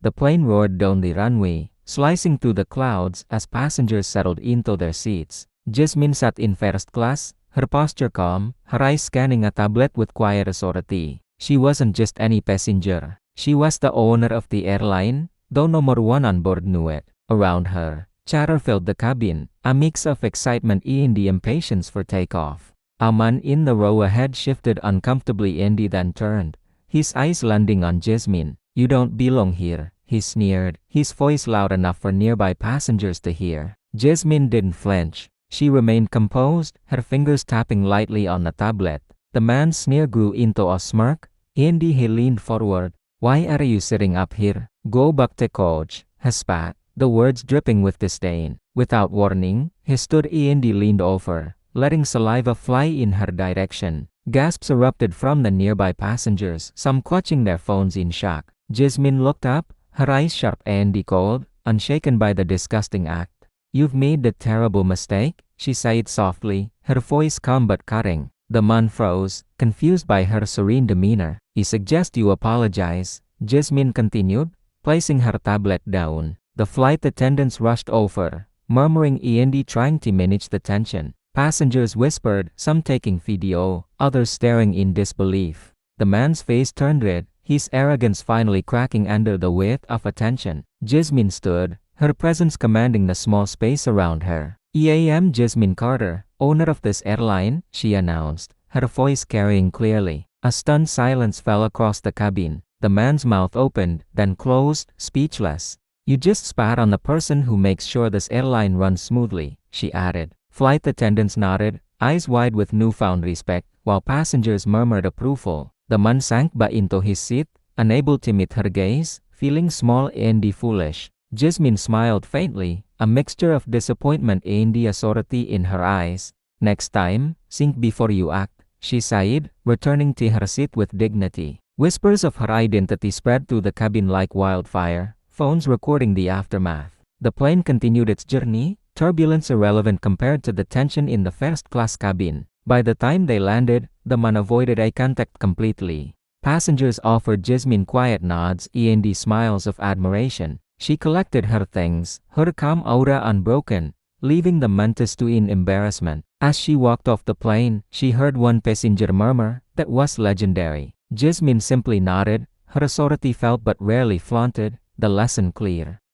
The plane roared down the runway, slicing through the clouds as passengers settled into their seats. Jasmine sat in first class, her posture calm, her eyes scanning a tablet with quiet authority. She wasn't just any passenger. She was the owner of the airline, though no more one on board knew it. Around her, chatter filled the cabin, a mix of excitement and the impatience for takeoff. A man in the row ahead shifted uncomfortably and then turned, his eyes landing on Jasmine. "You don't belong here," he sneered, his voice loud enough for nearby passengers to hear. Jasmine didn't flinch. She remained composed, her fingers tapping lightly on the tablet. The man's sneer grew into a smirk, and he leaned forward. "Why are you sitting up here? Go back to coach," he spat, the words dripping with disdain. Without warning, he stood and leaned over, letting saliva fly in her direction. Gasps erupted from the nearby passengers, some clutching their phones in shock. Jasmine looked up, her eyes sharp and cold, unshaken by the disgusting act. "You've made the terrible mistake," she said softly, her voice calm but cutting. The man froze, confused by her serene demeanor. "I suggest you apologize," Jasmine continued, placing her tablet down. The flight attendants rushed over, murmuring and trying to manage the tension. Passengers whispered, some taking video, others staring in disbelief. The man's face turned red, his arrogance finally cracking under the weight of attention. Jasmine stood, her presence commanding the small space around her. "I'm Jasmine Carter, owner of this airline," she announced, her voice carrying clearly. A stunned silence fell across the cabin. The man's mouth opened, then closed, speechless. "You just spat on the person who makes sure this airline runs smoothly," she added. Flight attendants nodded, eyes wide with newfound respect, while passengers murmured approval. The man sank back into his seat, unable to meet her gaze, feeling small and foolish. Jasmine smiled faintly, a mixture of disappointment and authority in her eyes. "Next time, think before you act," she sighed, returning to her seat with dignity. Whispers of her identity spread through the cabin like wildfire, phones recording the aftermath. The plane continued its journey, turbulence irrelevant compared to the tension in the first-class cabin. By the time they landed, the man avoided eye contact completely. Passengers offered Jasmine quiet nods and smiles of admiration. She collected her things, her calm aura unbroken, leaving the mantis to in embarrassment. As she walked off the plane, she heard one passenger murmur, "That was legendary." Jasmine simply nodded, her authority felt but rarely flaunted, the lesson clear.